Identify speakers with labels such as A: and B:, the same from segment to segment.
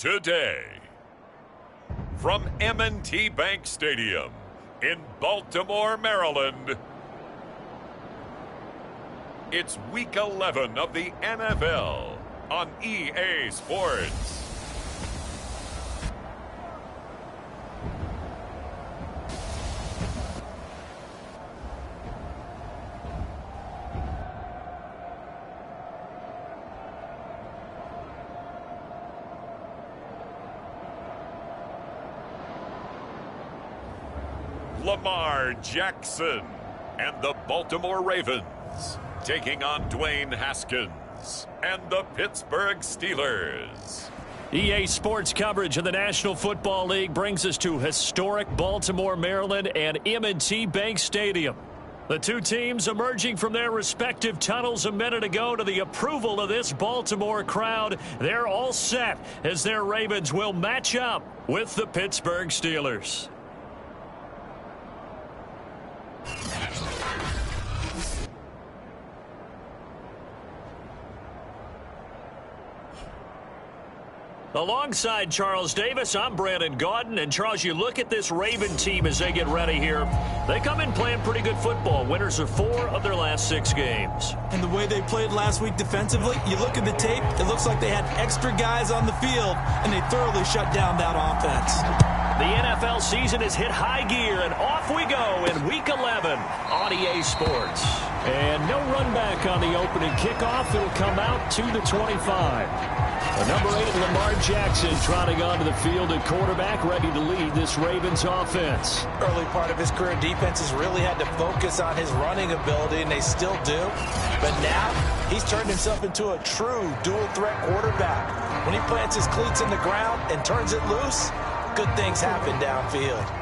A: today. From M&T Bank Stadium in Baltimore, Maryland, it's Week 11 of the NFL on EA Sports. Lamar Jackson and the Baltimore Ravens taking on Dwayne Haskins and the Pittsburgh Steelers.
B: EA Sports coverage of the National Football League brings us to historic Baltimore, Maryland and M&T Bank Stadium. The two teams emerging from their respective tunnels a minute ago to the approval of this Baltimore crowd. They're all set as their Ravens will match up with the Pittsburgh Steelers. Alongside Charles Davis, I'm Brandon Gaudin. And Charles, you look at this Raven team as they get ready here. They come in playing pretty good football. Winners of 4 of their last 6 games.
C: And the way they played last week defensively, you look at the tape, it looks like they had extra guys on the field, and they thoroughly shut down that offense.
B: The NFL season has hit high gear, and off we go in Week 11 on EA Sports. And no run back on the opening kickoff. It'll come out to the 25. The number 8, Lamar Jackson, trotting onto the field at quarterback, ready to lead this Ravens offense.
D: Early part of his career, defenses really had to focus on his running ability, and they still do. But now, he's turned himself into a true dual-threat quarterback. When he plants his cleats in the ground and turns it loose, good things happen downfield.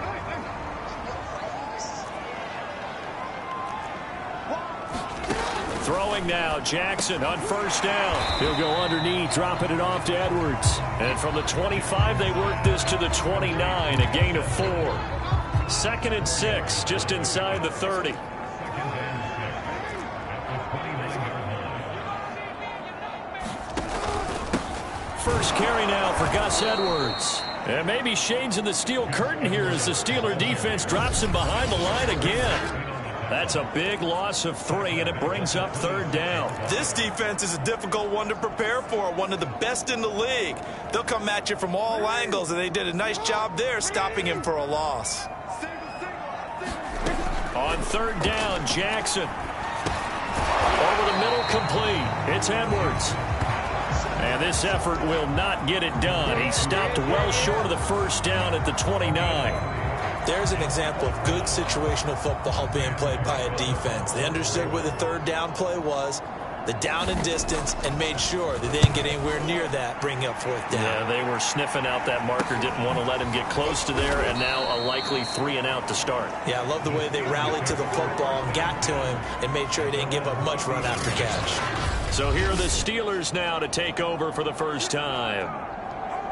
B: Throwing now, Jackson on first down. He'll go underneath, dropping it off to Edwards. And from the 25, they work this to the 29, a gain of 4. 2nd and 6, just inside the 30. First carry now for Gus Edwards. And maybe shades in the steel curtain here as the Steeler defense drops him behind the line again. That's a big loss of 3, and it brings up 3rd down.
C: This defense is a difficult one to prepare for, one of the best in the league. They'll come at you from all angles, and they did a nice job there stopping him for a loss.
B: On 3rd down, Jackson. Over the middle, complete. It's Edwards. And this effort will not get it done. He stopped well short of the first down at the 29.
D: There's an example of good situational football being played by a defense. They understood where the 3rd down play was, the down and distance, and made sure that they didn't get anywhere near that, bringing up 4th down.
B: Yeah, they were sniffing out that marker, didn't want to let him get close to there, and now a likely 3 and out to start.
D: Yeah, I love the way they rallied to the football and got to him and made sure he didn't give up much run after catch.
B: So here are the Steelers now to take over for the first time.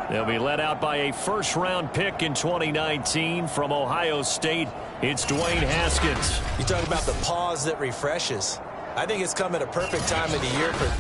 B: They'll be led out by a first-round pick in 2019 from Ohio State. It's Dwayne Haskins.
D: You talk about the pause that refreshes. I think it's come at a perfect time of the year for...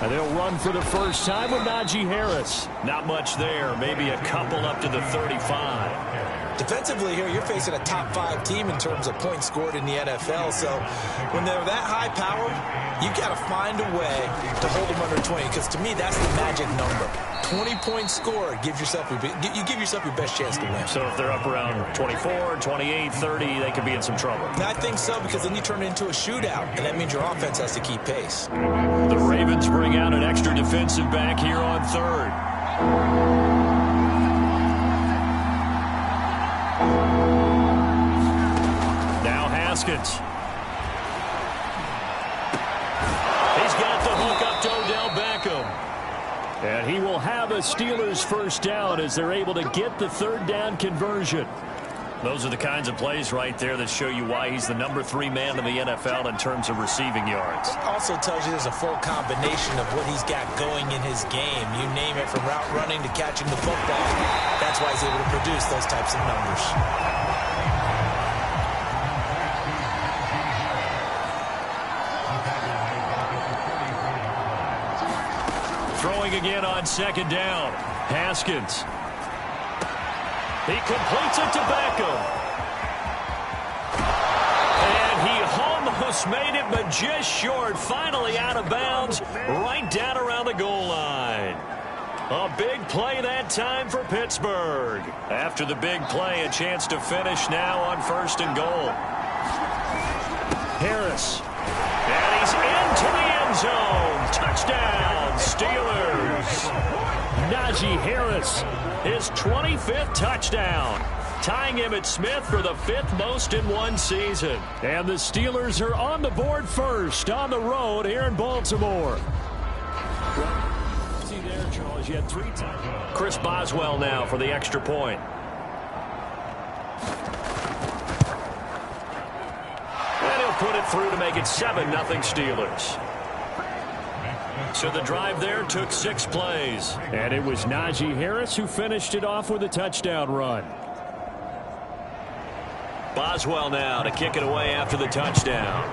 B: And they'll run for the first time with Najee Harris. Not much there, maybe a couple up to the 35.
D: Defensively here, you're facing a top 5 team in terms of points scored in the NFL. So when they're that high powered, you got to find a way to hold them under 20. Because to me, that's the magic number. 20 points scored gives yourself you give yourself your best chance to win.
B: So if they're up around 24, 28, 30, they could be in some trouble.
D: And I think so, because then you turn it into a shootout, and that means your offense has to keep pace.
B: The Ravens bring out an extra defensive back here on 3rd. Now Haskins. He's got the hook up to Odell Beckham. And he will have a Steelers first down as they're able to get the 3rd down conversion. Those are the kinds of plays right there that show you why he's the number 3 man in the NFL in terms of receiving yards.
D: Also tells you there's a full combination of what he's got going in his game. You name it, from route running to catching the football. That's why he's able to produce those types of numbers.
B: Throwing again on 2nd down. Haskins. He completes it to Beckham. And he almost made it, but just short. Finally out of bounds, right down around the goal line. A big play that time for Pittsburgh. After the big play, a chance to finish now on 1st and goal. Harris. And he's into the end zone. Touchdown, Steelers. Najee Harris, his 25th touchdown, tying Emmitt Smith for the 5th most in one season. And the Steelers are on the board first on the road here in Baltimore. See there, Charles, you had 3 times. Chris Boswell now for the extra point. And he'll put it through to make it 7-0 Steelers. So the drive there took 6 plays. And it was Najee Harris who finished it off with a touchdown run. Boswell now to kick it away after the touchdown.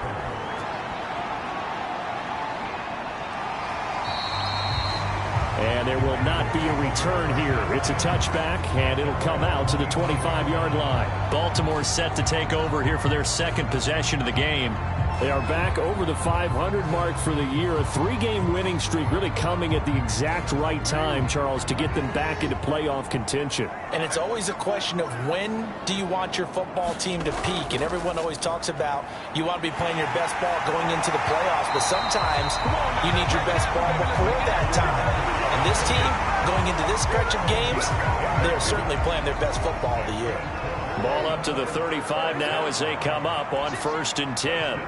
B: And there will not be a return here. It's a touchback, and it'll come out to the 25-yard line. Baltimore set to take over here for their 2nd possession of the game. They are back over the 500 mark for the year. A 3-game winning streak really coming at the exact right time, Charles, to get them back into playoff contention. And it's always a question of when do you want your football team to peak? And everyone always talks about you want to be playing your best ball going into the playoffs, but sometimes you need your best ball before that time. And this team, going into this stretch of games, they're certainly playing their best football of the year. Ball up to the 35 now as they come up on 1st and 10.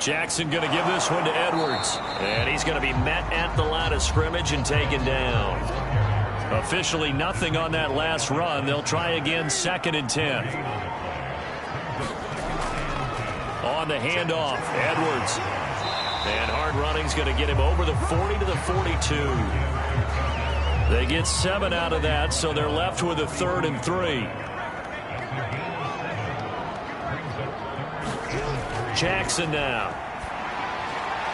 B: Jackson going to give this one to Edwards. And he's going to be met at the line of scrimmage and taken down. Officially nothing on that last run. They'll try again 2nd and 10. On the handoff, Edwards. And hard running's going to get him over the 40 to the 42. They get 7 out of that, so they're left with a 3rd and 3. Jackson now.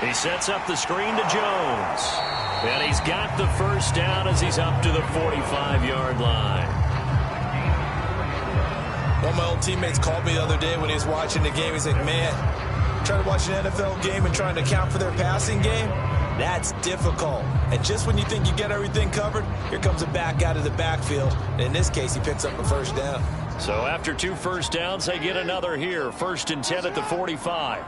B: He sets up the screen to Jones. And he's got the 1st down as he's up to the 45-yard line.
D: One of my old teammates called me the other day when he was watching the game. He's like, man, trying to watch an NFL game and trying to account for their passing game? That's difficult. And just when you think you get everything covered, here comes a back out of the backfield. And in this case, he picks up a 1st down.
B: So after 2 1st downs, they get another here. 1st and 10 at the 45.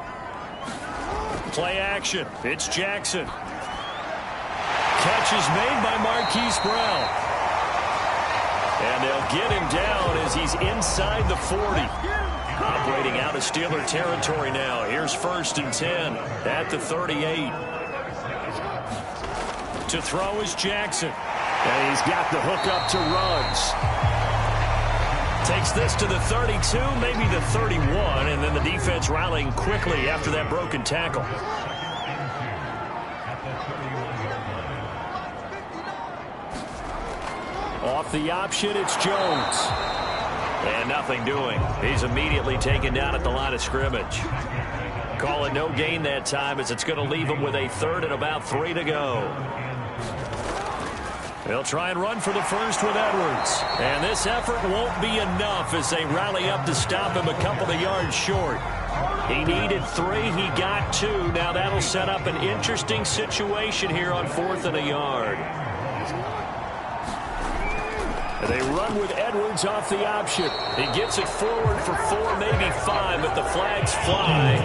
B: Play action. It's Jackson. Catch is made by Marquise Brown. And they'll get him down as he's inside the 40. Operating out of Steeler territory now. Here's 1st and 10 at the 38. To throw is Jackson. And he's got the hook up to Ruggs. Takes this to the 32, maybe the 31, and then the defense rallying quickly after that broken tackle. Off the option, it's Jones. And nothing doing. He's immediately taken down at the line of scrimmage. Call it no gain that time as it's going to leave him with a 3rd and about 3 to go. They'll try and run for the 1st with Edwards. And this effort won't be enough as they rally up to stop him a couple of yards short. He needed 3. He got 2. Now that'll set up an interesting situation here on 4th and a yard. And they run with Edwards off the option. He gets it forward for 4, maybe 5, but the flags fly.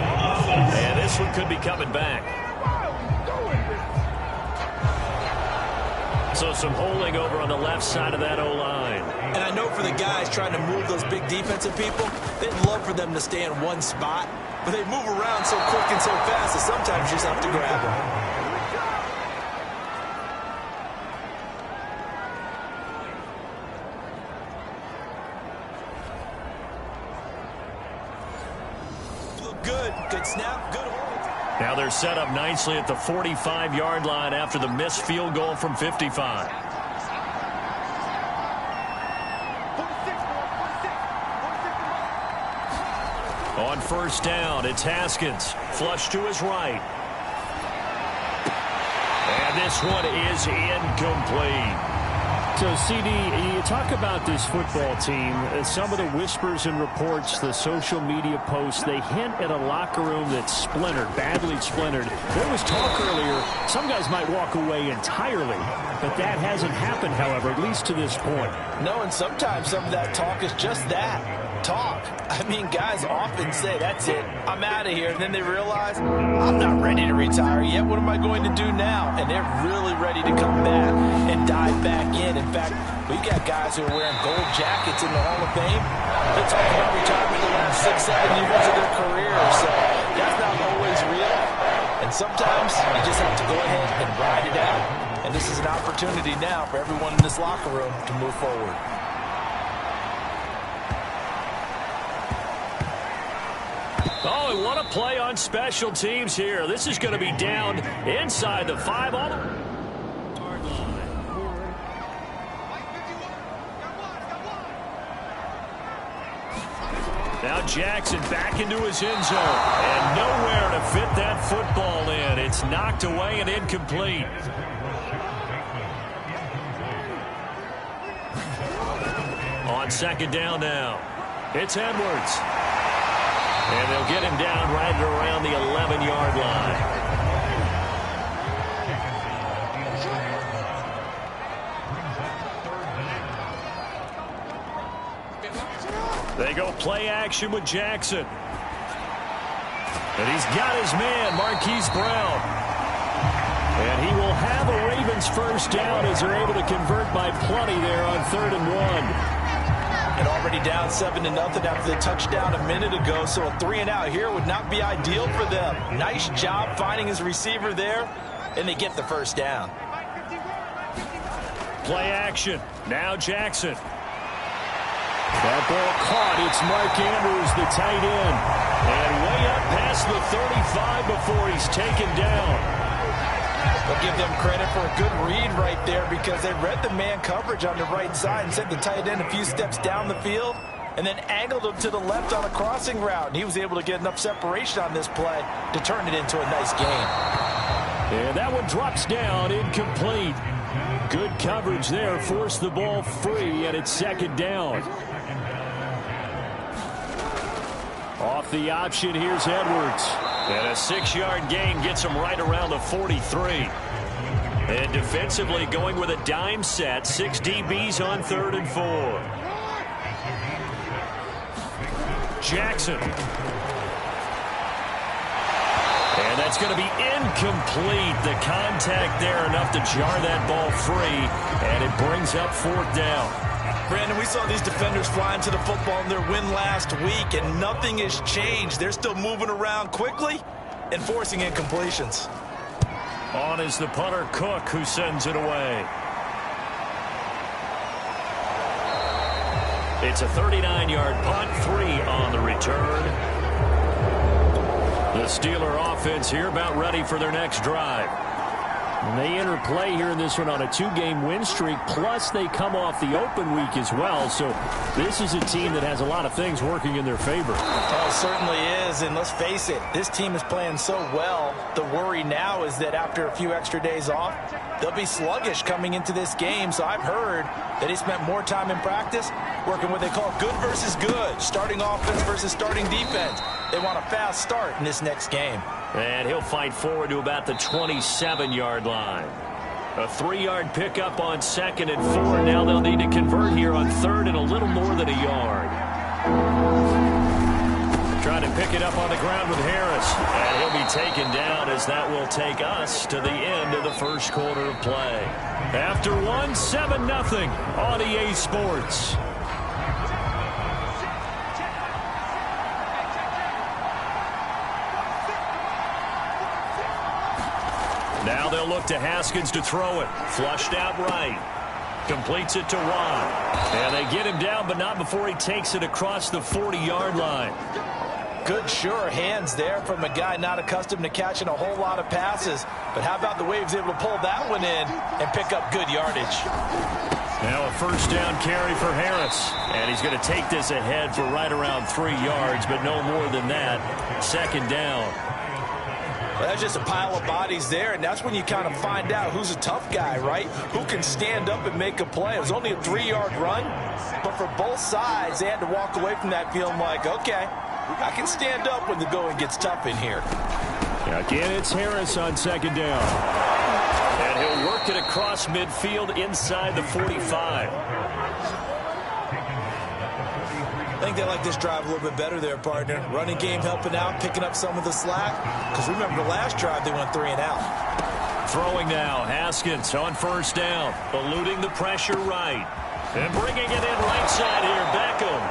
B: And this one could be coming back. So some holding over on the left side of that O-line.
D: And I know for the guys trying to move those big defensive people, they'd love for them to stay in one spot, but they move around so quick and so fast that sometimes you just have to grab them. good. Good snap, good hold.
B: Now they're set up nicely at the 45-yard line after the missed field goal from 55. On first down, it's Haskins. Flush to his right. And this one is incomplete.
E: So, CD, you talk about this football team, some of the whispers and reports, the social media posts, they hint at a locker room that's splintered, badly splintered. There was talk earlier, some guys might walk away entirely, but that hasn't happened, however, at least to this point.
D: No, and sometimes some of that talk is just that, talk. I mean, guys often say, that's it, I'm out of here, and then they realize, I'm not ready to retire yet, what am I going to do now? And they're really ready to come back and dive back in. In fact, we've got guys who are wearing gold jackets in the Hall of Fame. They're talking about retirement the last 6-7 years of their career, so that's not always real. And sometimes you just have to go ahead and ride it out. And this is an opportunity now for everyone in this locker room to move forward.
B: Oh, and what a play on special teams here. This is going to be down inside the 5 on the... Now Jackson back into his end zone. And nowhere to fit that football in. It's knocked away and incomplete. On second down now. It's Edwards. And they'll get him down right around the 11-yard line. They go play action with Jackson. And he's got his man, Marquise Brown. And he will have a Ravens first down as they're able to convert by plenty there on 3rd and 1.
D: And already down 7-0 after the touchdown a minute ago, so a 3-and-out here would not be ideal for them. Nice job finding his receiver there, and they get the first down.
B: Play action. Now Jackson. That ball caught. It's Mark Andrews, the tight end. And way up past the 35 before he's taken down.
D: I'll give them credit for a good read right there because they read the man coverage on the right side and sent the tight end a few steps down the field and then angled him to the left on a crossing route. And he was able to get enough separation on this play to turn it into a nice gain.
B: And that one drops down, incomplete. Good coverage there, forced the ball free, and it's second down. Off the option, here's Edwards. And a 6-yard gain gets him right around the 43. And defensively going with a dime set. 6 DBs on 3rd and 4. Jackson. And that's going to be incomplete. The contact there enough to jar that ball free. And it brings up 4th down.
D: Brandon, we saw these defenders fly into the football in their win last week, and nothing has changed. They're still moving around quickly and forcing incompletions.
B: On is the punter, Cook, who sends it away. It's a 39-yard punt, 3 on the return. The Steeler offense here about ready for their next drive. And they enter play here in this one on a 2-game win streak, plus they come off the open week as well. So this is a team that has a lot of things working in their favor.
D: Oh, it certainly is, and let's face it, this team is playing so well. The worry now is that after a few extra days off, they'll be sluggish coming into this game. So I've heard that he spent more time in practice working what they call good versus good, starting offense versus starting defense. They want a fast start in this next game.
B: And he'll fight forward to about the 27-yard line. A 3-yard pickup on 2nd and 4. Now they'll need to convert here on 3rd and a little more than a yard. Trying to pick it up on the ground with Harris. And he'll be taken down as that will take us to the end of the first quarter of play. After one, 7-0 on EA Sports. Now they'll look to Haskins to throw it. Flushed out right. Completes it to Watt. And they get him down, but not before he takes it across the 40-yard line.
D: Good, sure hands there from a guy not accustomed to catching a whole lot of passes. But how about the way he was able to pull that one in and pick up good yardage?
B: Now a first down carry for Harris. And he's going to take this ahead for right around 3 yards, but no more than that. Second down.
D: Well, that's just a pile of bodies there, and that's when you kind of find out who's a tough guy, right? Who can stand up and make a play. It was only a 3-yard run, but for both sides, they had to walk away from that feeling like, okay, I can stand up when the going gets tough in here.
E: Again, it's Harris on second down.
B: And he'll work it across midfield inside the 45.
D: I think they like this drive a little bit better there, partner. Running game helping out, picking up some of the slack. Because remember, the last drive, they went 3 and out.
B: Throwing now, Haskins on first down. Eluding the pressure right. And bringing it in right side here, Beckham.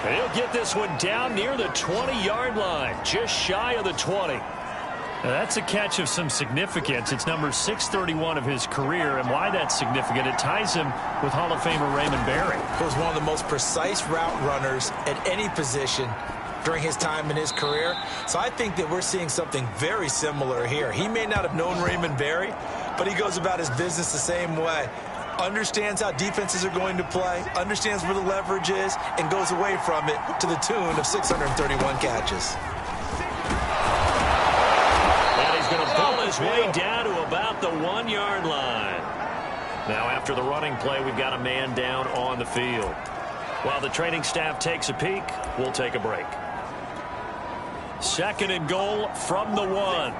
B: And he'll get this one down near the 20-yard line, just shy of the 20. Now that's a catch of some significance. It's number 631 of his career, and why that's significant, it ties him with Hall of Famer Raymond Berry.
D: He was one of the most precise route runners at any position during his time in his career. So I think that we're seeing something very similar here. He may not have known Raymond Berry, but he goes about his business the same way. Understands how defenses are going to play, understands where the leverage is, and goes away from it to the tune of 631 catches.
B: Going to pull his way down to about the 1-yard line. Now after the running play, we've got a man down on the field. While the training staff takes a peek, we'll take a break. Second and goal from the 1.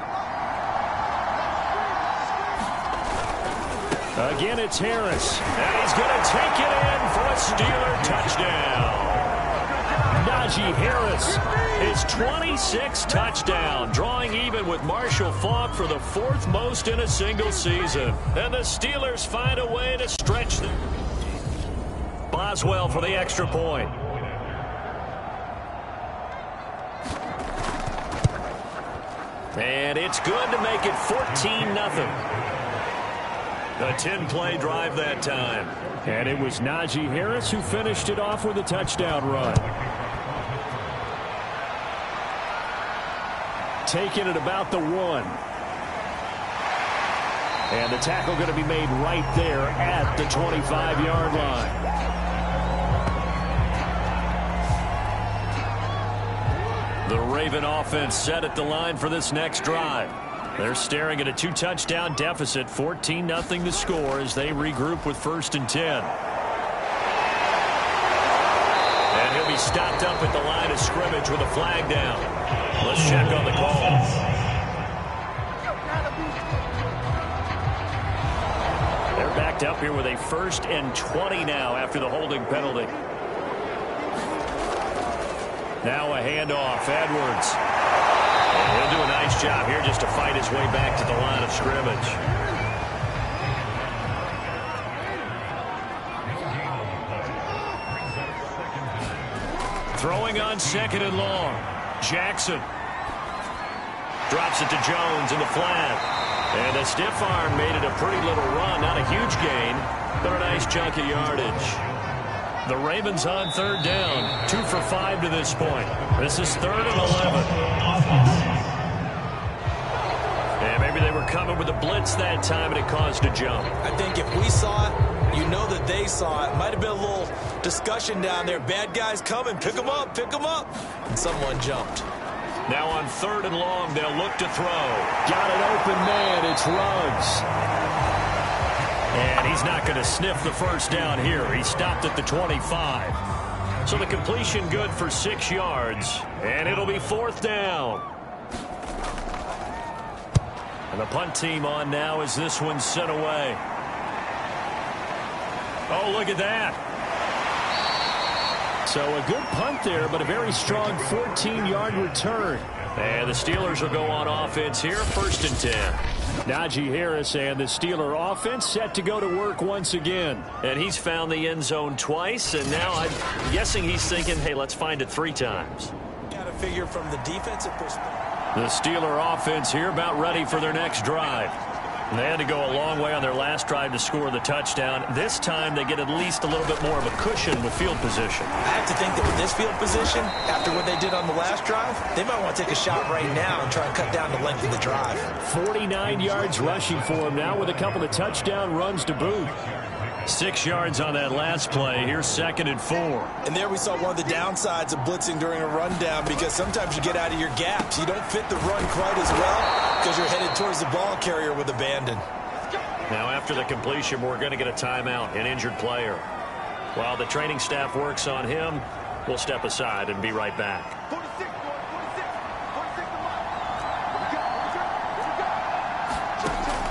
E: Again, it's Harris.
B: And he's going to take it in for a Steeler touchdown.
E: Najee Harris.
B: His 26th touchdown, drawing even with Marshall Faulk for the 4th most in a single season. And the Steelers find a way to stretch them. Boswell for the extra point. And it's good to make it 14-0. A 10-play drive that time.
E: And it was Najee Harris who finished it off with a touchdown run. Taking it about the 1. And the tackle going to be made right there at the 25-yard line.
B: The Raven offense set at the line for this next drive. They're staring at a 2-touchdown deficit, 14-0 the score as they regroup with 1st and 10. And he'll be stopped up at the line of scrimmage with a flag down. Let's check on the call. They're backed up here with a 1st and 20 now after the holding penalty. Now a handoff, Edwards. And he'll do a nice job here just to fight his way back to the line of scrimmage. Throwing on 2nd and long. Jackson drops it to Jones in the flat. And the stiff arm made it a pretty little run. Not a huge gain, but a nice chunk of yardage. The Ravens on 3rd down. 2 for 5 to this point. This is 3rd and 11. And maybe they were coming with a blitz that time and it caused a jump.
D: I think if we saw it, you know that they saw it. Might have been a little discussion down there. Bad guys coming. Pick them up. Pick them up. And someone jumped.
B: Now on 3rd and long, they'll look to throw.
E: Got an open man. It's Ruggs.
B: And he's not going to sniff the first down here. He stopped at the 25. So the completion good for 6 yards. And it'll be 4th down. And the punt team on now as this one's sent away. Oh, look at that.
E: So a good punt there, but a very strong 14-yard return.
B: And the Steelers will go on offense here, 1st and 10.
E: Najee Harris and the Steeler offense set to go to work once again.
B: And he's found the end zone twice, and now I'm guessing he's thinking, hey, let's find it 3 times.
D: Got to figure from the defensive perspective.
B: The Steeler offense here about ready for their next drive. And they had to go a long way on their last drive to score the touchdown. This time they get at least a little bit more of a cushion with field position.
D: I have to think that with this field position, after what they did on the last drive, they might want to take a shot right now and try and cut down the length of the drive.
E: 49 yards rushing for him now with a couple of touchdown runs to boot.
B: 6 yards on that last play. Here's 2nd and 4.
D: And there we saw one of the downsides of blitzing during a rundown, because sometimes you get out of your gaps. You don't fit the run quite as well because you're headed towards the ball carrier with abandon.
B: Now after the completion, we're going to get a timeout, an injured player. While the training staff works on him, we'll step aside and be right back.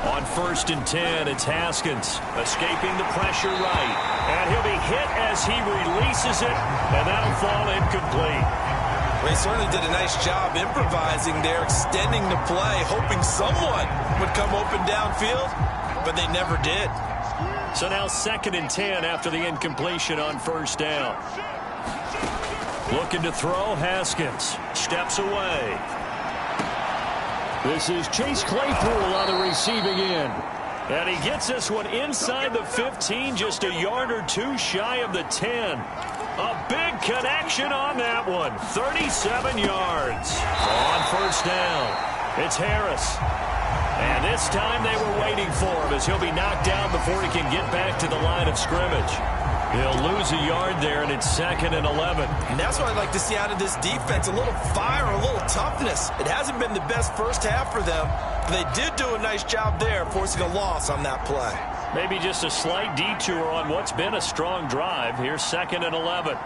B: On 1st and 10, it's Haskins escaping the pressure right. And he'll be hit as he releases it, and that'll fall incomplete.
D: They certainly did a nice job improvising there, extending the play, hoping someone would come open downfield, but they never did.
B: So now 2nd and 10 after the incompletion on 1st down. Looking to throw, Haskins steps away.
E: This is Chase Claypool on the receiving end.
B: And he gets this one inside the 15, just a yard or two shy of the 10. A big connection on that one. 37 yards. On 1st down, it's Harris. And this time they were waiting for him as he'll be knocked down before he can get back to the line of scrimmage. He'll lose a yard there, and it's 2nd and 11.
D: And that's what I'd like to see out of this defense, a little fire, a little toughness. It hasn't been the best first half for them, but they did do a nice job there, forcing a loss on that play.
B: Maybe just a slight detour on what's been a strong drive. Here's 2nd and 11.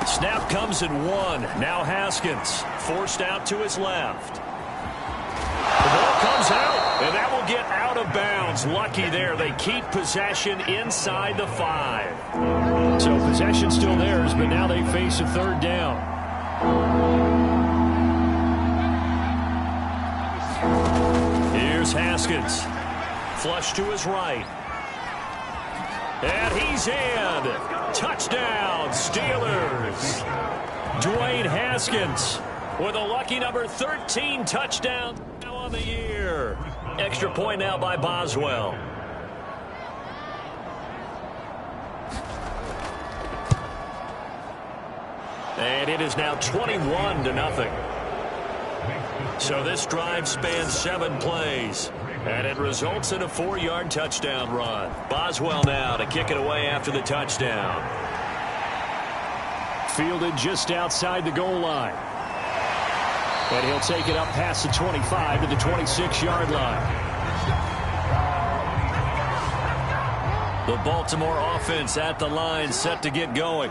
B: Snap comes at 1. Now Haskins forced out to his left. The ball comes out, and that will get out of bounds. Lucky there. They keep possession inside the 5.
E: So possession still theirs, but now they face a 3rd down.
B: Here's Haskins. Flush to his right. And he's in. Touchdown, Steelers. Dwayne Haskins with a lucky number 13 touchdown now on the year. Extra point now by Boswell. And it is now 21-0. So this drive spans 7 plays, and it results in a 4-yard touchdown run. Boswell now to kick it away after the touchdown.
E: Fielded just outside the goal line. And he'll take it up past the 25 to the 26-yard line.
B: The Baltimore offense at the line, set to get going.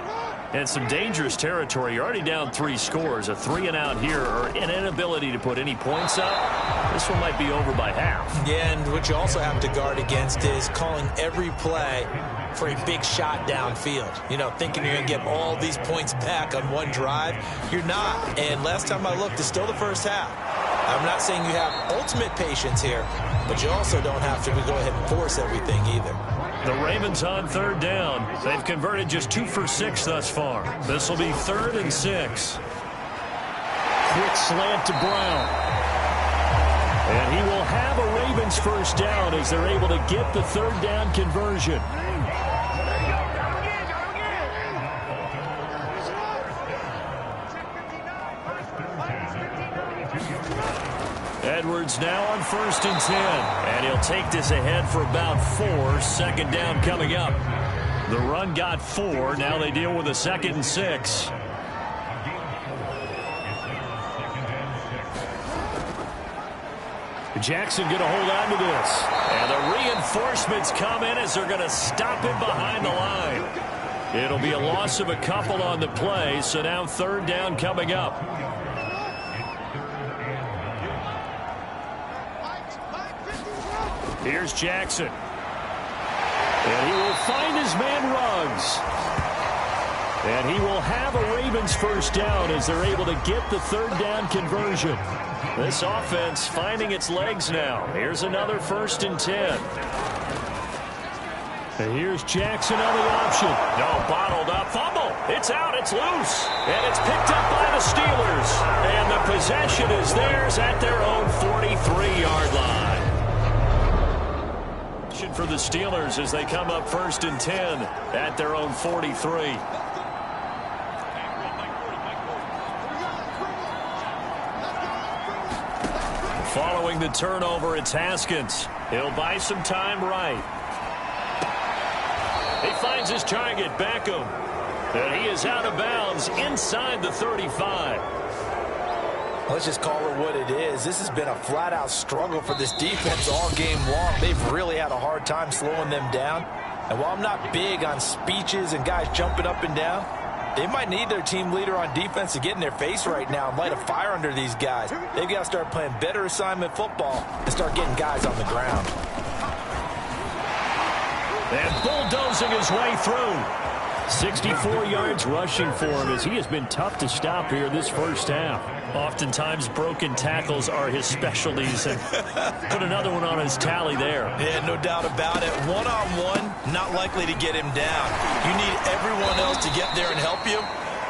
B: And some dangerous territory. You're already down 3 scores. A 3-and-out here, or an inability to put any points up. This one might be over by half.
D: Yeah, and what you also have to guard against is calling every play for a big shot downfield. You know, thinking you're going to get all these points back on one drive. You're not. And last time I looked, it's still the first half. I'm not saying you have ultimate patience here, but you also don't have to go ahead and force everything either.
B: The Ravens on 3rd down. They've converted just 2 for 6 thus far. This will be 3rd and 6.
E: Quick slant to Brown.
B: And he will have a Ravens first down as they're able to get the 3rd down conversion. Edwards now on 1st and 10. And he'll take this ahead for about 4. 2nd down coming up. The run got 4. Now they deal with a 2nd and 6.
E: Jackson going to hold on to this.
B: And the reinforcements come in as they're going to stop him behind the line. It'll be a loss of a couple on the play, so now 3rd down coming up. Here's Jackson. And he will find his man Ruggs. And he will have a Ravens first down as they're able to get the 3rd down conversion. This offense finding its legs now. Here's another 1st and 10.
E: And here's Jackson on the option.
B: No, bottled up. Fumble. It's out. It's loose. And it's picked up by the Steelers. And the possession is theirs at their own 43-yard line. For the Steelers as they come up 1st and 10 at their own 43. Following the turnover, it's Haskins. He'll buy some time right. He finds his target, Beckham. And he is out of bounds inside the 35.
D: Let's just call it what it is. This has been a flat-out struggle for this defense all game long. They've really had a hard time slowing them down. And while I'm not big on speeches and guys jumping up and down, they might need their team leader on defense to get in their face right now and light a fire under these guys. They've got to start playing better assignment football and start getting guys on the ground.
B: And bulldozing his way through.
E: 64 yards rushing for him as he has been tough to stop here this first half.
B: Oftentimes broken tackles are his specialties, and put another one on his tally there.
D: Yeah, no doubt about it. One-on-one, not likely to get him down. You need everyone else to get there and help you.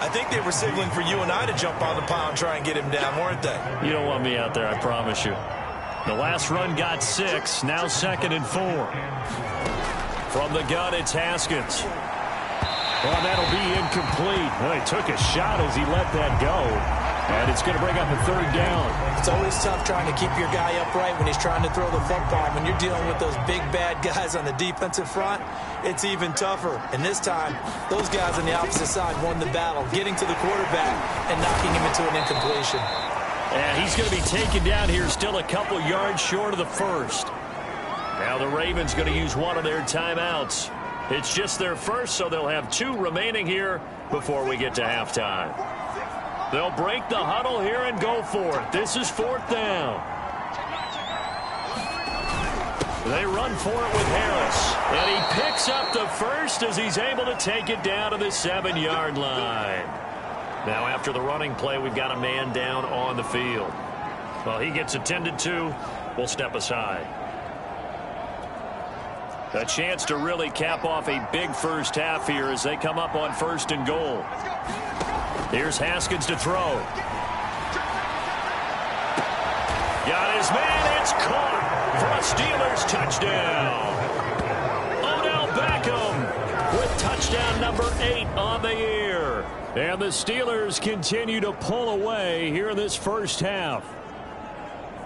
D: I think they were signaling for you and I to jump on the pile and try and get him down, weren't they?
B: You don't want me out there, I promise you. The last run got 6, now 2nd and 4. From the gun, it's Haskins.
E: Well, that'll be incomplete. Well, he took a shot as he let that go. And it's going to bring up a 3rd down.
D: It's always tough trying to keep your guy upright when he's trying to throw the football. When you're dealing with those big, bad guys on the defensive front, it's even tougher. And this time, those guys on the opposite side won the battle, getting to the quarterback and knocking him into an incompletion.
B: And he's going to be taken down here still a couple yards short of the 1st. Now the Ravens going to use one of their timeouts. It's just their first, so they'll have 2 remaining here before we get to halftime. They'll break the huddle here and go for it. This is 4th down. They run for it with Harris. And he picks up the first as he's able to take it down to the 7-yard line. Now after the running play, we've got a man down on the field. Well, he gets attended to. We'll step aside. A chance to really cap off a big first half here as they come up on 1st and goal. Here's Haskins to throw. Got his man. It's caught for a Steelers touchdown. Odell Beckham with touchdown number 8 on the year.
E: And the Steelers continue to pull away here in this first half.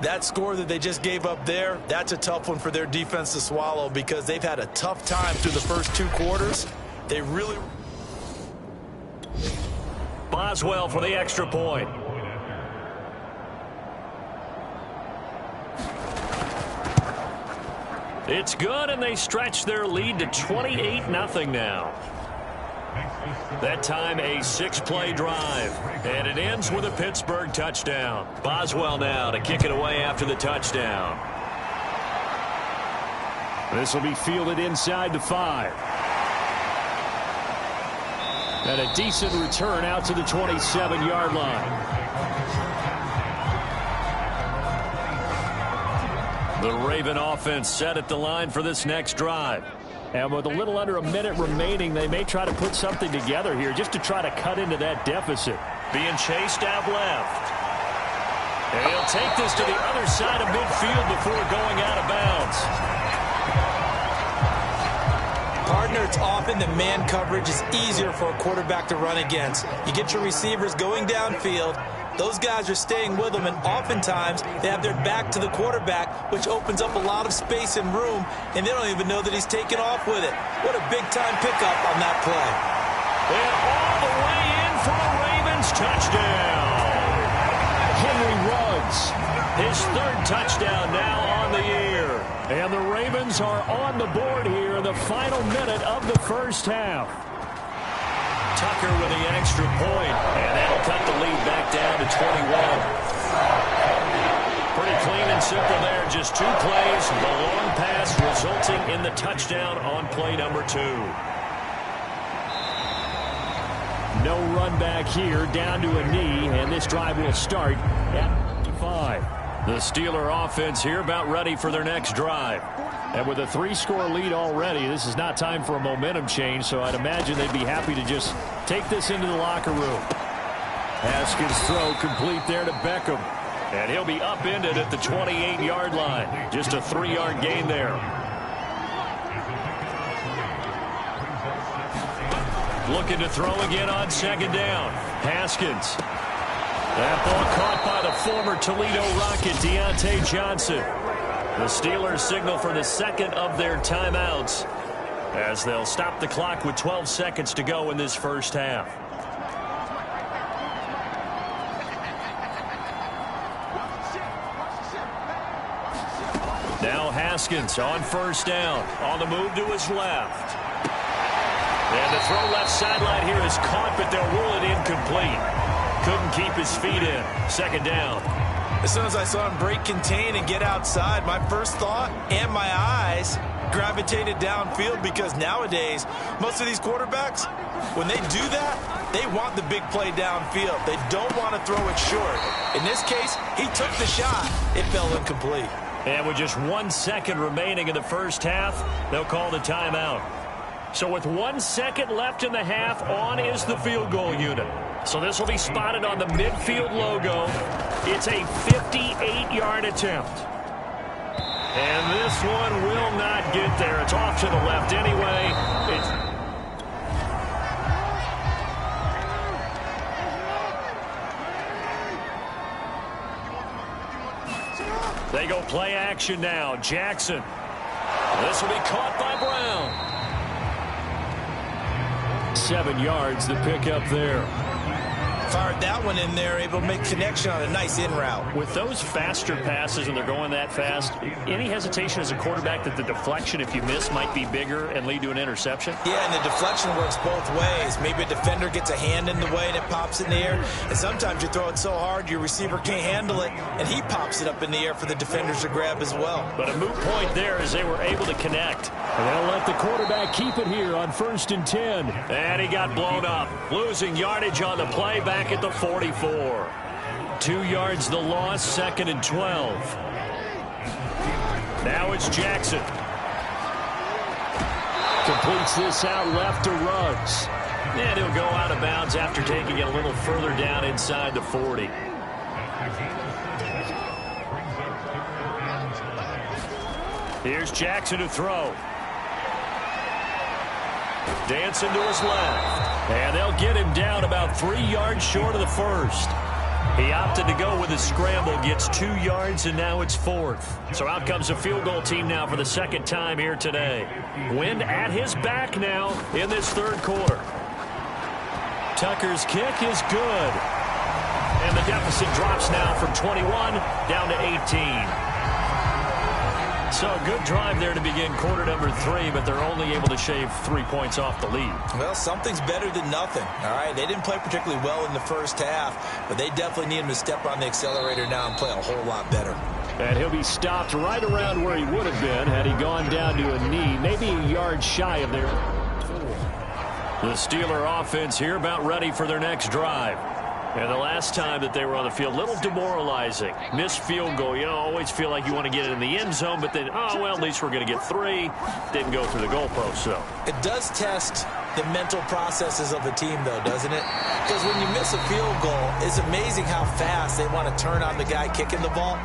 D: That score that they just gave up there, that's a tough one for their defense to swallow because they've had a tough time through the first 2 quarters. They really...
B: Boswell for the extra point. It's good, and they stretch their lead to 28-0 now. That time a 6-play drive, and it ends with a Pittsburgh touchdown. Boswell now to kick it away after the touchdown.
E: This will be fielded inside the 5. And a decent return out to the 27-yard line.
B: The Raven offense set at the line for this next drive.
E: And with a little under a minute remaining, they may try to put something together here just to try to cut into that deficit.
B: Being chased out left. And he'll take this to the other side of midfield before going out of bounds.
D: Partner, it's often the man coverage is easier for a quarterback to run against. You get your receivers going downfield. Those guys are staying with them, and oftentimes they have their back to the quarterback, which opens up a lot of space and room, and they don't even know that he's taken off with it. What a big-time pickup on that play.
B: And all the way in for a Ravens touchdown.
E: Henry Ruggs,
B: his 3rd touchdown now on the year.
E: And the Ravens are on the board here in the final minute of the first half.
B: Tucker with the extra point, and that'll cut the lead back down to 21. Pretty clean and simple there. Just 2 plays. The long pass resulting in the touchdown on play number 2.
E: No run back here, down to a knee, and this drive will start at 5.
B: The Steeler offense here about ready for their next drive.
E: And with a 3-score lead already, this is not time for a momentum change, so I'd imagine they'd be happy to just take this into the locker room. Haskins' throw complete there to Beckham. And he'll be upended at the 28-yard line. Just a 3-yard gain there. Looking to throw again on second down. Haskins. That ball caught by the former Toledo Rocket, Deontay Johnson. The Steelers signal for the second of their timeouts as they'll stop the clock with 12 seconds to go in this first half. Now Haskins on first down. On the move to his left. And the throw left sideline here is caught, but they'll rule it incomplete. Couldn't keep his feet in. Second down.
D: As soon as I saw him break contain and get outside, my first thought and my eyes gravitated downfield, because nowadays, most of these quarterbacks, when they do that, they want the big play downfield. They don't want to throw it short. In this case, he took the shot. It fell incomplete.
B: And with just 1 second remaining in the first half, they'll call the timeout. So with 1 second left in the half, on is the field goal unit. So this will be spotted on the midfield logo. It's a 58-yard attempt. And this one will not get there. It's off to the left anyway. They go play action now. Jackson. This will be caught by Brown.
E: 7 yards, the pickup there.
D: Fired that one in there, able to make connection on a nice in route.
B: With those faster passes and they're going that fast, any hesitation as a quarterback that the deflection, if you miss, might be bigger and lead to an interception?
D: Yeah, and the deflection works both ways. Maybe a defender gets a hand in the way and it pops in the air. And sometimes you throw it so hard your receiver can't handle it, and he pops it up in the air for the defenders to grab as well.
B: But a moot point there as they were able to connect.
E: And they'll let the quarterback keep it here on 1st and 10.
B: And he got blown up. Losing yardage on the play back at the 44. 2 yards the loss, 2nd and 12. Now it's Jackson.
E: Completes this out left to Ruggs.
B: And he'll go out of bounds after taking it a little further down inside the 40. Here's Jackson to throw. Dancing to his left. And they'll get him down about 3 yards short of the first. He opted to go with his scramble, gets 2 yards, and now it's 4th. So out comes a field goal team now for the second time here today. Wind at his back now in this third quarter. Tucker's kick is good. And the deficit drops now from 21 down to 18. So a good drive there to begin quarter number 3, but they're only able to shave 3 points off the lead.
D: Well, something's better than nothing. All right, they didn't play particularly well in the first half, but they definitely need him to step on the accelerator now and play a whole lot better.
E: And he'll be stopped right around where he would have been had he gone down to a knee, maybe a yard shy of there. The Steeler offense here about ready for their next drive. And the last time that they were on the field, a little demoralizing. Missed field goal. You know, always feel like you want to get it in the end zone, but then, oh, well, at least we're going to get 3. Didn't go through the goalpost, so.
D: It does test the mental processes of a team, though, doesn't it? Because when you miss a field goal, it's amazing how fast they want to turn on the guy kicking the ball.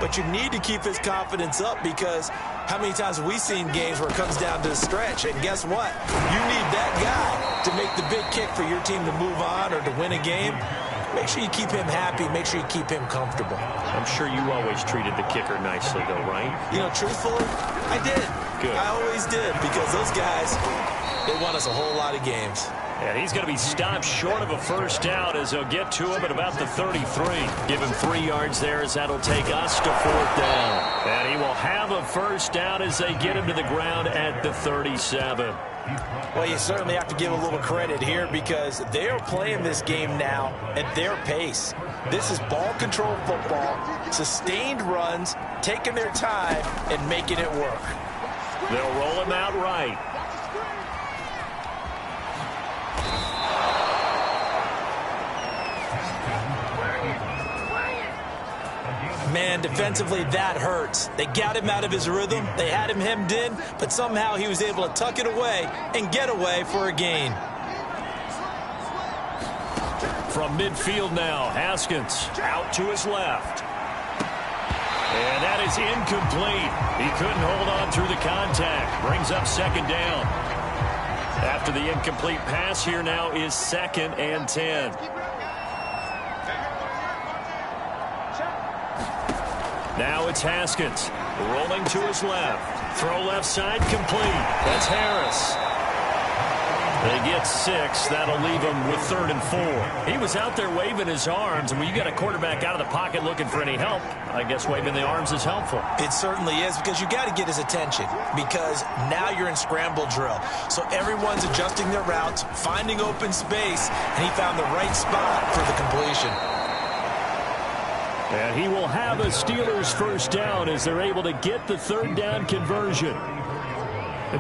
D: But you need to keep his confidence up, because how many times have we seen games where it comes down to the stretch, and guess what? You need that guy to make the big kick for your team to move on or to win a game. Make sure you keep him happy. Make sure you keep him comfortable.
B: I'm sure you always treated the kicker nicely, though, right?
D: You know, truthfully, I did.
B: Good.
D: I always did, because those guys, they won us a whole lot of games.
B: And he's going to be stopped short of a first down as they'll get to him at about the 33. Give him 3 yards there as that'll take us to 4th down. And he will have a first down as they get him to the ground at the 37.
D: Well, you certainly have to give a little credit here, because they are playing this game now at their pace. This is ball control football, sustained runs, taking their time, and making it work.
B: They'll roll him out right.
D: Man, And defensively, that hurts. They got him out of his rhythm. They had him hemmed in, but somehow he was able to tuck it away and get away for a gain.
B: From midfield now, Haskins out to his left. And that is incomplete. He couldn't hold on through the contact. Brings up second down. After the incomplete pass, here now is 2nd and 10. Now it's Haskins rolling to his left. Throw left side complete. That's Harris. They get 6. That'll leave him with 3rd and 4. He was out there waving his arms, and when you got a quarterback out of the pocket looking for any help, I guess waving the arms is helpful.
D: It certainly is, because you got to get his attention, because now you're in scramble drill. So everyone's adjusting their routes, finding open space, and he found the right spot for the completion.
B: And he will have a Steelers first down as they're able to get the 3rd down conversion.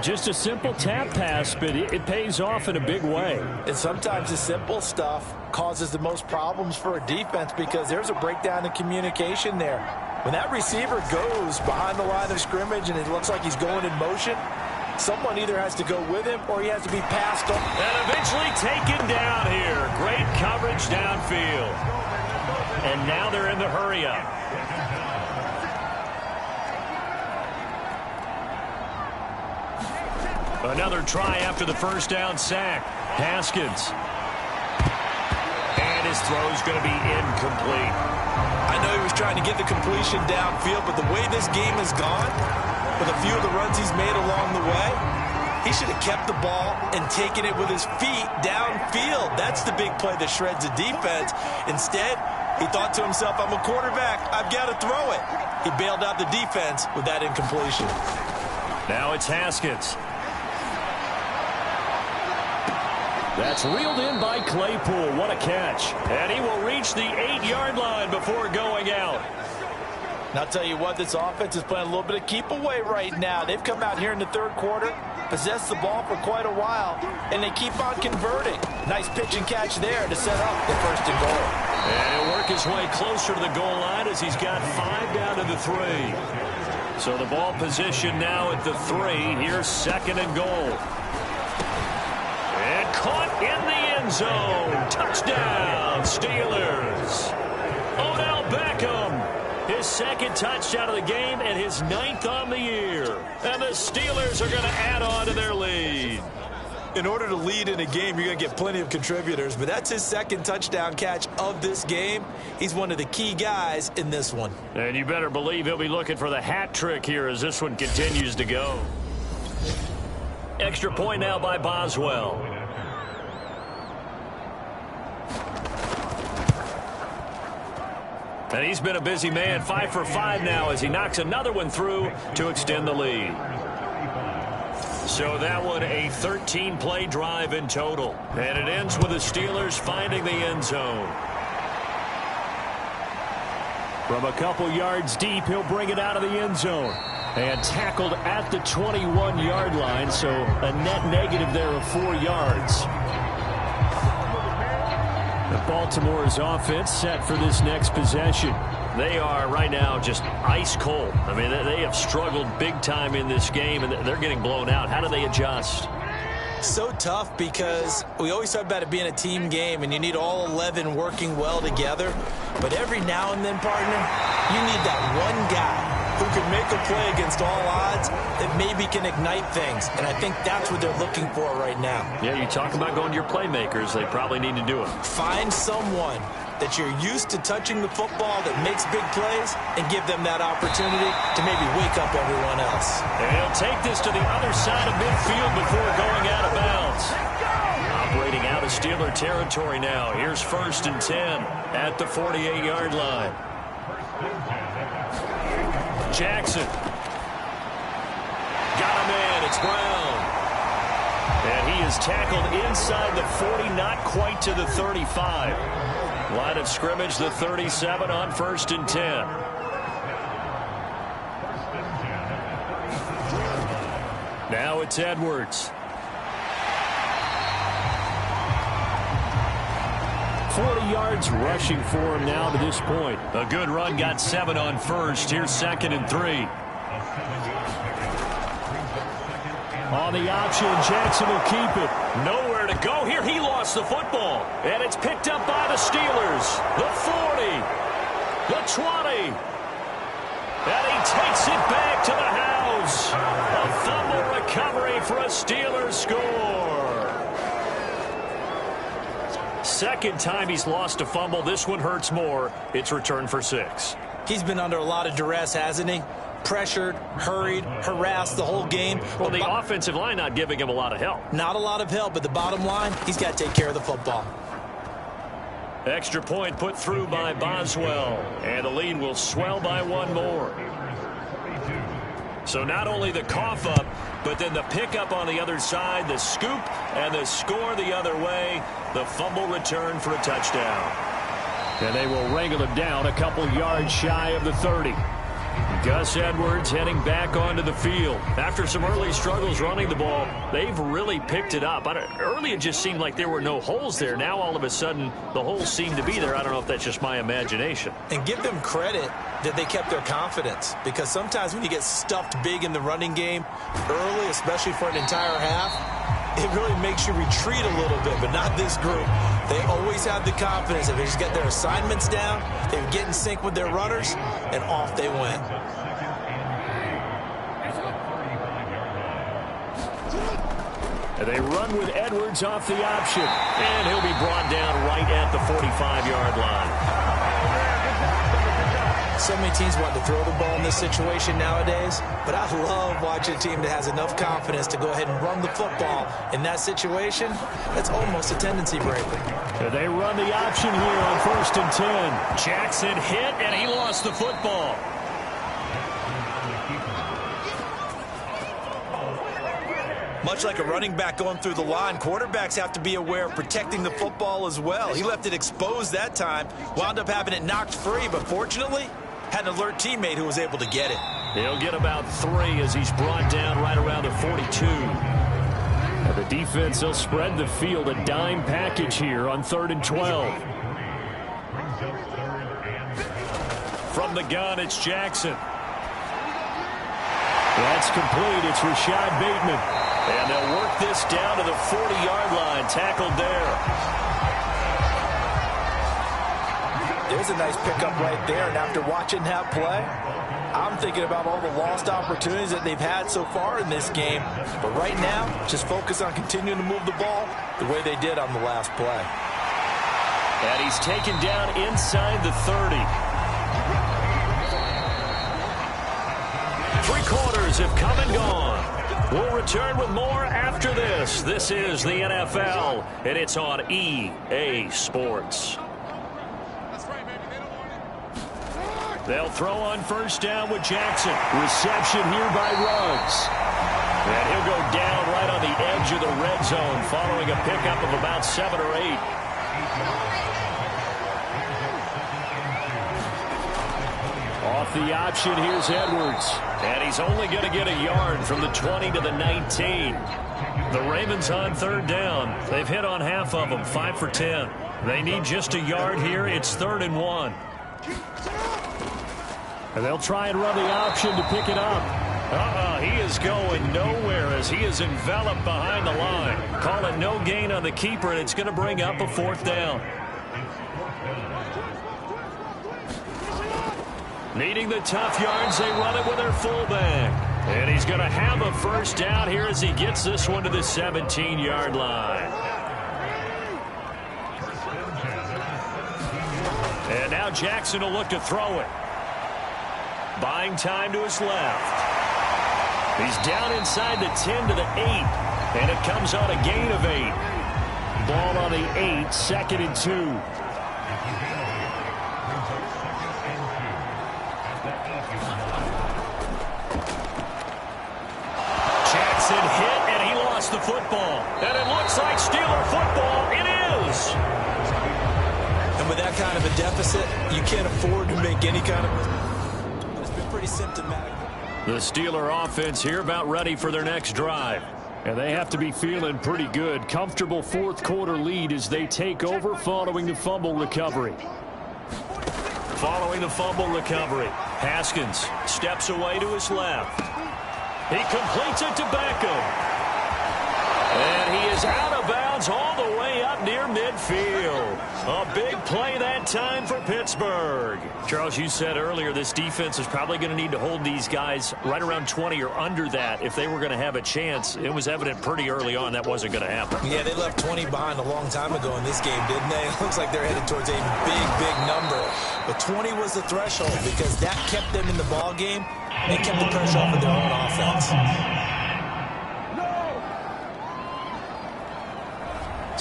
B: Just a simple tap pass, but it pays off in a big way.
D: And sometimes the simple stuff causes the most problems for a defense, because there's a breakdown in communication there. When that receiver goes behind the line of scrimmage and it looks like he's going in motion, someone either has to go with him or he has to be passed on.
B: And eventually taken down here. Great coverage downfield. And now they're in the hurry-up. Another try after the first down sack. Haskins. And his throw's going to be incomplete.
D: I know he was trying to get the completion downfield, but the way this game has gone, with a few of the runs he's made along the way, he should have kept the ball and taken it with his feet downfield. That's the big play that shreds the defense. Instead, he thought to himself, I'm a quarterback. I've got to throw it. He bailed out the defense with that incompletion.
B: Now it's Haskins. That's reeled in by Claypool. What a catch. And he will reach the 8-yard line before going out.
D: And I'll tell you what, this offense is playing a little bit of keep away right now. They've come out here in the 3rd quarter, possessed the ball for quite a while, and they keep on converting. Nice pitch and catch there to set up the 1st and goal.
B: And he'll work his way closer to the goal line as he's got 5 down to the 3. So the ball position now at the 3. Here's 2nd and goal. And caught in the end zone. Touchdown, Steelers. Odell Beckham, his 2nd touchdown of the game and his 9th on the year. And the Steelers are going to add on to their lead.
D: In order to lead in a game, you're going to get plenty of contributors, but that's his 2nd touchdown catch of this game. He's one of the key guys in this one.
B: And you better believe he'll be looking for the hat trick here as this one continues to go. Extra point now by Boswell. And he's been a busy man, 5 for 5 now as he knocks another one through to extend the lead. So that one a 13-play drive in total. And it ends with the Steelers finding the end zone. From a couple yards deep, he'll bring it out of the end zone. And tackled at the 21-yard line, so a net negative there of 4 yards. Baltimore's offense set for this next possession. They are right now just ice cold. I mean, they have struggled big time in this game, and they're getting blown out. How do they adjust?
D: So tough, because we always talk about it being a team game, and you need all 11 working well together. But every now and then, partner, you need that one guy who can make a play against all odds that maybe can ignite things. And I think that's what they're looking for right now.
B: Yeah, you talk about going to your playmakers. They probably need to do it.
D: Find someone that you're used to touching the football that makes big plays and give them that opportunity to maybe wake up everyone else.
B: And he'll take this to the other side of midfield before going out of bounds. Operating out of Steeler territory now. Here's 1st and 10 at the 48-yard line. Jackson. Got him in. It's Brown. And he is tackled inside the 40, not quite to the 35. Line of scrimmage, the 37 on 1st and 10. Now it's Edwards.
E: 40 yards rushing for him now to this point.
B: A good run, got 7 on first. Here's 2nd and 3.
E: On the option, Jackson will keep it.
B: Nowhere to go here. He lost the football. And it's picked up by the Steelers. The 40. The 20. And he takes it back to the house. A fumble recovery for a Steelers score. Second time he's lost a fumble. This one hurts more. It's returned for 6.
D: He's been under a lot of duress, hasn't he? Pressured, hurried, harassed the whole game.
B: Well, the offensive line not giving him a lot of help.
D: Not a lot of help, but the bottom line, he's got to take care of the football.
B: Extra point put through by Boswell. And the lead will swell by 1 more. So not only the cough up, but then the pickup on the other side, the scoop, and the score the other way. The fumble return for a touchdown.
E: And they will wrangle him down a couple yards shy of the 30. Gus Edwards heading back onto the field.
B: After some early struggles running the ball, they've really picked it up. Early it just seemed like there were no holes there. Now all of a sudden the holes seem to be there. I don't know if that's just my imagination.
D: And give them credit that they kept their confidence, because sometimes when you get stuffed big in the running game early, especially for an entire half, it really makes you retreat a little bit, but not this group. They always have the confidence that they just get their assignments down, they get in sync with their runners, and off they went.
E: And they run with Edwards off the option.
B: And he'll be brought down right at the 45-yard line.
D: So many teams want to throw the ball in this situation nowadays, but I love watching a team that has enough confidence to go ahead and run the football. In that situation, that's almost a tendency breaker.
E: And they run the option here on 1st and 10.
B: Jackson hit, and he lost the football.
C: Much like a running back going through the line, quarterbacks have to be aware of protecting the football as well. He left it exposed that time, wound up having it knocked free, but fortunately, had an alert teammate who was able to get it.
B: He'll get about 3 as he's brought down right around the 42.
E: And the defense, they'll spread the field, a dime package here on 3rd and 12.
B: From the gun, it's Jackson.
E: That's complete. It's Rashad Bateman.
B: And they'll work this down to the 40-yard line. Tackled there.
D: There's a nice pickup right there, and after watching that play, I'm thinking about all the lost opportunities that they've had so far in this game. But right now, just focus on continuing to move the ball the way they did on the last play.
B: And he's taken down inside the 30. 3 quarters have come and gone. We'll return with more after this. This is the NFL, and it's on EA Sports. They'll throw on 1st down with Jackson.
E: Reception here by Ruggs.
B: And he'll go down right on the edge of the red zone following a pickup of about 7 or 8.
E: Off the option, here's Edwards.
B: And he's only going to get a yard from the 20 to the 19. The Ravens on 3rd down. They've hit on half of them, 5 for 10. They need just a yard here. It's 3rd and 1.
E: And they'll try and run the option to pick it up.
B: He is going nowhere as he is enveloped behind the line. Call it no gain on the keeper, and it's going to bring up a 4th down. Needing the tough yards, they run it with their fullback. And he's going to have a 1st down here as he gets this one to the 17-yard line. And now Jackson will look to throw it. Buying time to his left. He's down inside the 10 to the 8. And it comes on a gain of 8.
E: Ball on the 8, 2nd and 2.
B: Jackson hit, and he lost the football. And it looks like Steeler football. It is.
D: And with that kind of a deficit, you can't afford to make any kind of... It's been pretty symptomatic.
B: The Steeler offense here about ready for their next drive.
E: And they have to be feeling pretty good. Comfortable fourth quarter lead as they take over following the fumble recovery.
B: Following the fumble recovery, Haskins steps away to his left. He completes it to Beckham. And he is out of bounds all the way up near midfield. A big play that time for Pittsburgh. Charles, you said earlier this defense is probably going to need to hold these guys right around 20 or under that if they were going to have a chance. It was evident pretty early on that wasn't going to happen.
D: Yeah, they left 20 behind a long time ago in this game, didn't they? It looks like they're headed towards a big number. But 20 was the threshold because that kept them in the ball game and kept the pressure off of their own offense.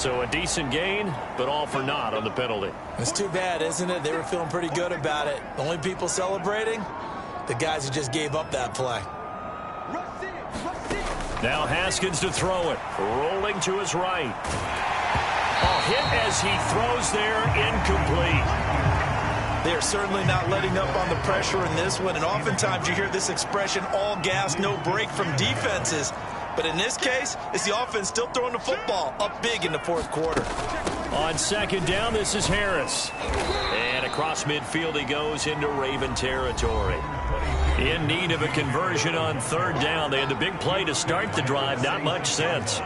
B: So a decent gain, but all for naught on the penalty.
D: It's too bad, isn't it? They were feeling pretty good about it. The only people celebrating, the guys who just gave up that play.
B: Now Haskins to throw it. Rolling to his right. A hit as he throws there, incomplete.
C: They are certainly not letting up on the pressure in this one, and oftentimes you hear this expression, all gas, no break from defenses. But in this case, it's the offense still throwing the football up big in the fourth quarter.
B: On second down, this is Harris. And across midfield he goes into Raven territory. In need of a conversion on third down. They had the big play to start the drive. Not much sense.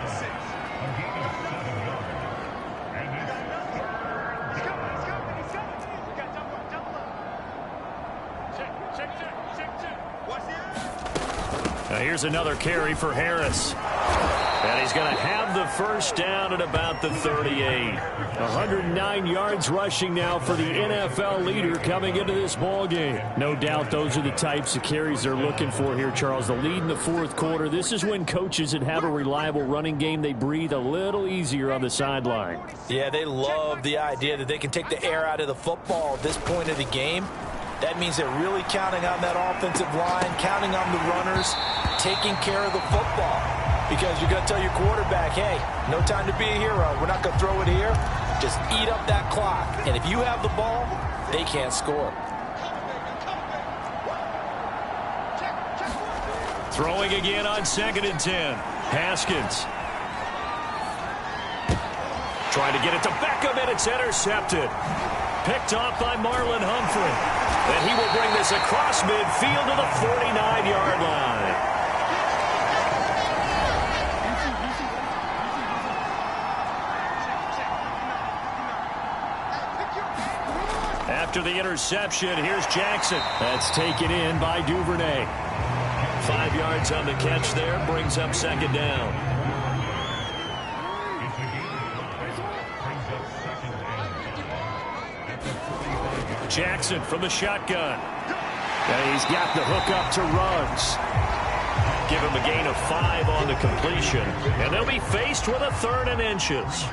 B: Now here's another carry for Harris. And he's going to have the first down at about the 38.
E: 109 yards rushing now for the NFL leader coming into this ball game. No doubt those are the types of carries they're looking for here, Charles. The lead in the fourth quarter. This is when coaches that have a reliable running game, they breathe a little easier on the sideline.
D: Yeah, they love the idea that they can take the air out of the football at this point of the game. That means they're really counting on that offensive line, counting on the runners, taking care of the football. Because you're going to tell your quarterback, hey, no time to be a hero. We're not going to throw it here. Just eat up that clock. And if you have the ball, they can't score.
B: Throwing again on 2nd and 10. Haskins. Trying to get it to Beckham, and it's intercepted. Picked off by Marlon Humphrey. And he will bring this across midfield to the 49-yard line. After the interception, here's Jackson.
E: That's taken in by Duvernay.
B: 5 yards on the catch there, brings up second down. Jackson from the shotgun.
E: And he's got the hook up to Ruggs.
B: Give him a gain of 5 on the completion. And they'll be faced with a 3rd and inches.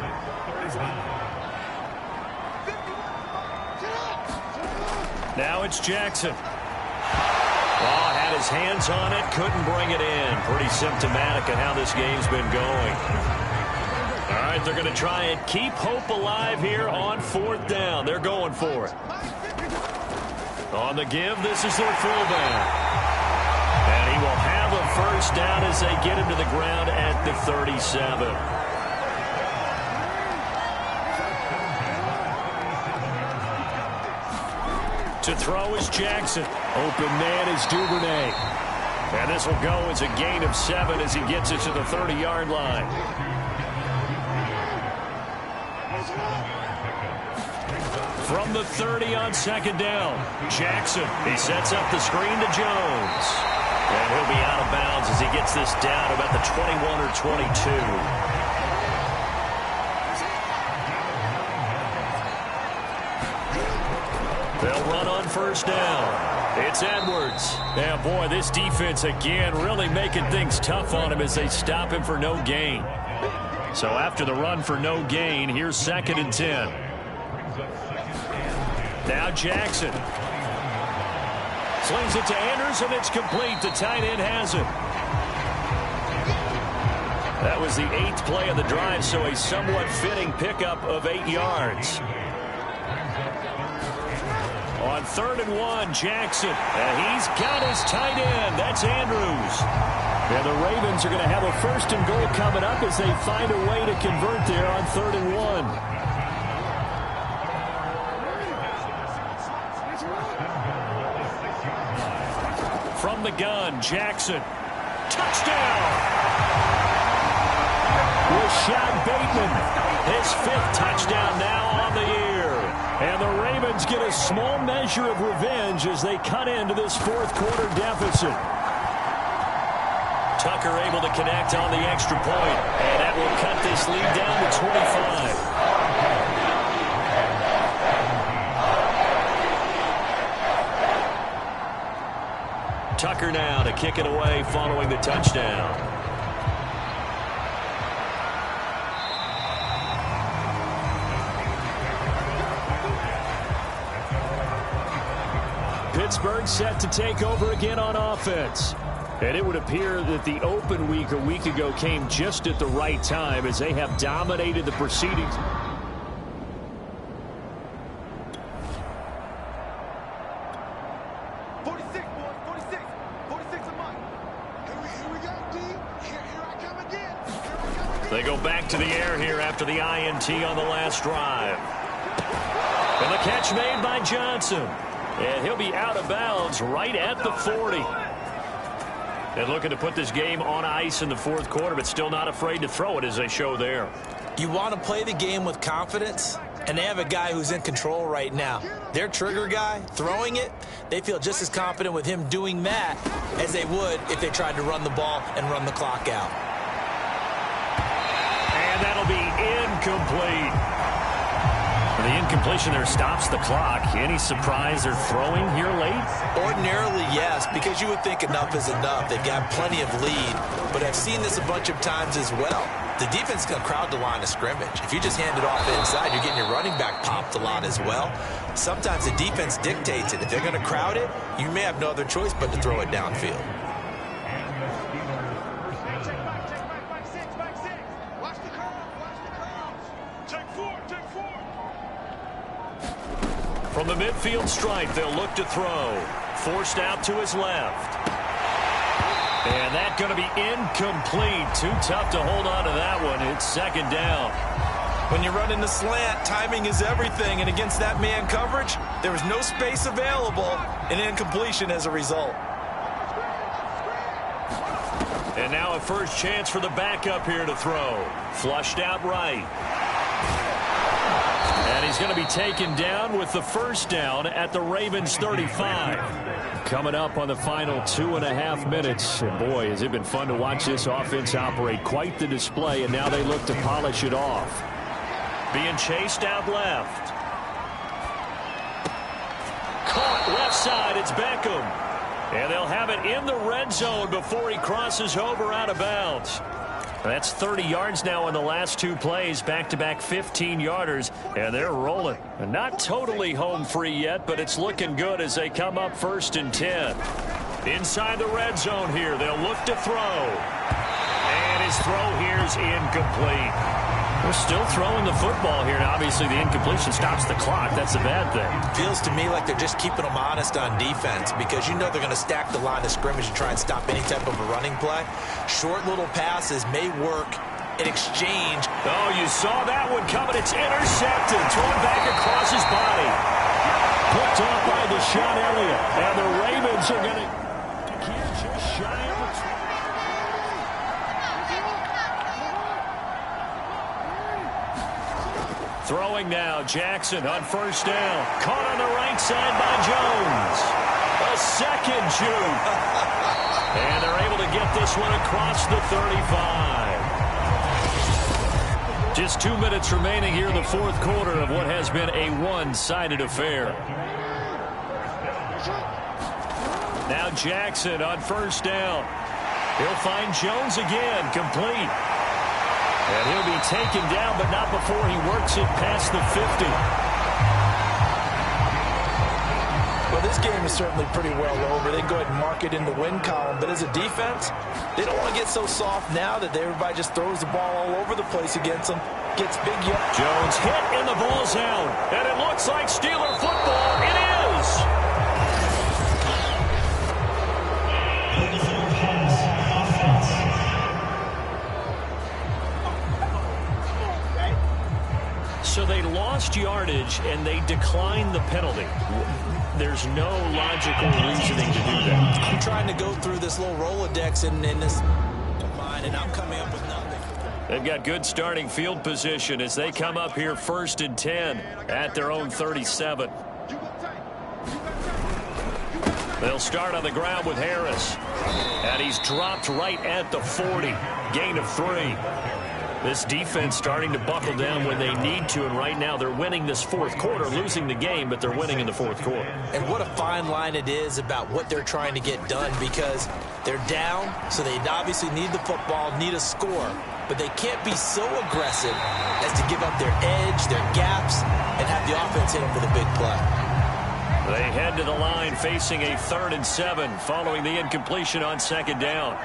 B: Now it's Jackson. Oh, had his hands on it, couldn't bring it in. Pretty symptomatic of how this game's been going. All right, they're going to try and keep hope alive here on 4th down. They're going for it. On the give, this is their fullback. And he will have a first down as they get him to the ground at the 37. To throw is Jackson.
E: Open man is Duvernay.
B: And this will go as a gain of 7 as he gets it to the 30-yard line. From the 30 on 2nd down, Jackson. He sets up the screen to Jones. And he'll be out of bounds as he gets this down about the 21 or 22. They'll run on first down. It's Edwards.
E: Yeah, boy, this defense again really making things tough on him as they stop him for no gain.
B: So after the run for no gain, here's 2nd and 10. Now Jackson. Slings it to Andrews, and it's complete. The tight end has it. That was the 8th play of the drive, so a somewhat fitting pickup of 8 yards. On 3rd and 1, Jackson. And he's got his tight end. That's Andrews.
E: And the Ravens are going to have a 1st and goal coming up as they find a way to convert there on 3rd and 1. From the gun, Jackson. Touchdown! Rashad Bateman, his 5th touchdown now on the year. And the Ravens get a small measure of revenge as they cut into this 4th quarter deficit. Tucker able to connect on the extra point, and that will cut this lead down to 25. Tucker now to kick it away following the touchdown. Pittsburgh set to take over again on offense. And it would appear that the open week a week ago came just at the right time as they have dominated the proceedings. They go back to the air here after the INT on the last drive. And the catch made by Johnson. And he'll be out of bounds right at the 40. And looking to put this game on ice in the 4th quarter, but still not afraid to throw it as they show there.
D: You want to play the game with confidence, and they have a guy who's in control right now. Their trigger guy, throwing it, they feel just as confident with him doing that as they would if they tried to run the ball and run the clock out.
E: And that'll be incomplete. The incompletion there stops the clock. Any surprise they're throwing here late?
D: Ordinarily, yes, because you would think enough is enough. They've got plenty of lead, but I've seen this a bunch of times as well. The defense is going to crowd the line of scrimmage. If you just hand it off inside, you're getting your running back popped a lot as well. Sometimes the defense dictates it. If they're going to crowd it, you may have no other choice but to throw it downfield.
E: From the midfield stripe, they'll look to throw. Forced out to his left. And that's going to be incomplete. Too tough to hold on to that one. It's 2nd down.
D: When you run in the slant, timing is everything. And against that man coverage, there was no space available. An incompletion as a result.
E: And now a first chance for the backup here to throw. Flushed out right. And he's going to be taken down with the 1st down at the Ravens 35. Coming up on the final 2.5 minutes. And boy, has it been fun to watch this offense operate. Quite the display, and now they look to polish it off. Being chased out left. Caught left side, it's Beckham. And they'll have it in the red zone before he crosses over out of bounds. That's 30 yards now in the last 2 plays, back-to-back 15-yarders, and they're rolling. And not totally home free yet, but it's looking good as they come up 1st and 10. Inside the red zone here, they'll look to throw. And his throw here's incomplete. They're still throwing the football here, and obviously the incompletion stops the clock. That's the bad thing.
D: Feels to me like they're just keeping them honest on defense because you know they're going to stack the line of scrimmage and try and stop any type of a running play. Short little passes may work in exchange.
E: Oh, you saw that one coming. It's intercepted. Thrown back across his body. Picked off by Deshaun Elliott. And the Ravens are going to just shy of a... Throwing now, Jackson on 1st down. Caught on the right side by Jones. A second juke. And they're able to get this one across the 35. Just 2 minutes remaining here in the 4th quarter of what has been a one-sided affair. Now Jackson on 1st down. He'll find Jones again, complete. And he'll be taken down, but not before he works it past the 50.
D: Well, this game is certainly pretty well over. They can go ahead and mark it in the win column. But as a defense, they don't want to get so soft now that everybody just throws the ball all over the place against them. Gets big yards.
E: Jones hit and the ball's out. And it looks like Steeler football. It is.
B: So they lost yardage, and they declined the penalty. There's no logical reasoning to do that.
D: I'm trying to go through this little Rolodex in this of mine, and I'm coming up with nothing.
B: They've got good starting field position as they come up here 1st and 10 at their own 37. They'll start on the ground with Harris. And he's dropped right at the 40. Gain of 3. This defense starting to buckle down when they need to, and right now they're winning this fourth quarter, losing the game, but they're winning in the fourth quarter.
D: And what a fine line it is about what they're trying to get done, because they're down, so they obviously need the football, need a score, but they can't be so aggressive as to give up their edge, their gaps, and have the offense hit them with a big play.
B: They head to the line facing a 3rd and 7 following the incompletion on 2nd down.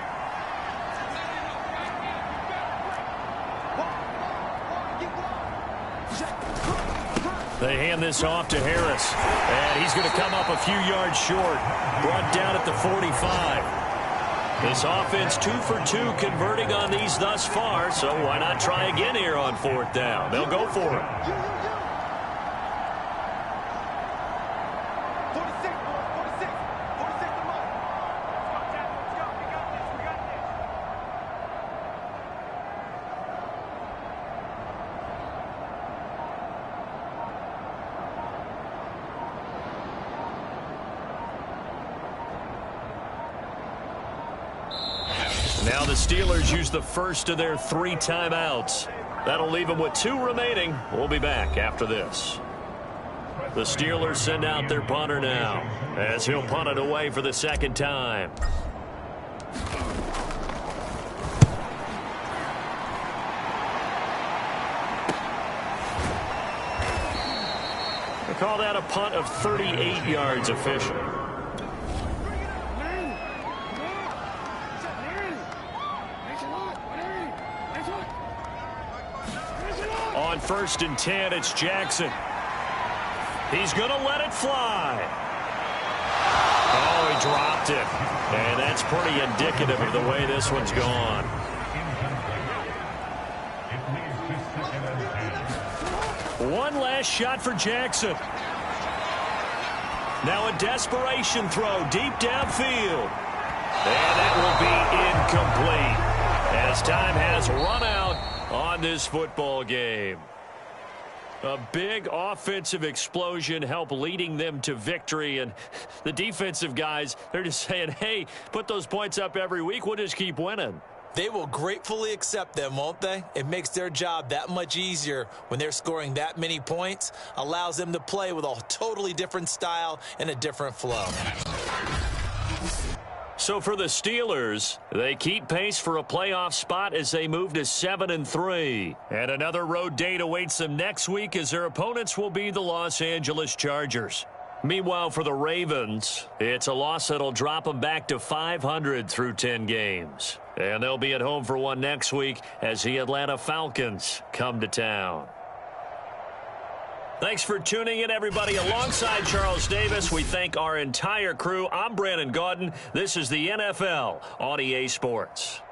B: They hand this off to Harris, and he's going to come up a few yards short, brought down at the 45. This offense 2 for 2 converting on these thus far, so why not try again here on 4th down? They'll go for it. Now the Steelers use the first of their 3 timeouts. That'll leave them with 2 remaining. We'll be back after this. The Steelers send out their punter now, as he'll punt it away for the 2nd time. They call that a punt of 38 yards officially. On 1st and 10, it's Jackson. He's going to let it fly. Oh, he dropped it. And that's pretty indicative of the way this one's gone. One last shot for Jackson. Now a desperation throw deep downfield. And that will be incomplete, as time has run out on this football game. A big offensive explosion helped leading them to victory, and the defensive guys, they're just saying, hey, put those points up every week, we'll just keep winning.
D: They will gratefully accept them, won't they? It makes their job that much easier when they're scoring that many points, allows them to play with a totally different style and a different flow.
B: So for the Steelers, they keep pace for a playoff spot as they move to 7-3. And another road date awaits them next week as their opponents will be the Los Angeles Chargers. Meanwhile, for the Ravens, it's a loss that'll drop them back to 500 through 10 games. And they'll be at home for one next week as the Atlanta Falcons come to town. Thanks for tuning in, everybody. Alongside Charles Davis, we thank our entire crew. I'm Brandon Gaudin. This is the NFL on EA Sports.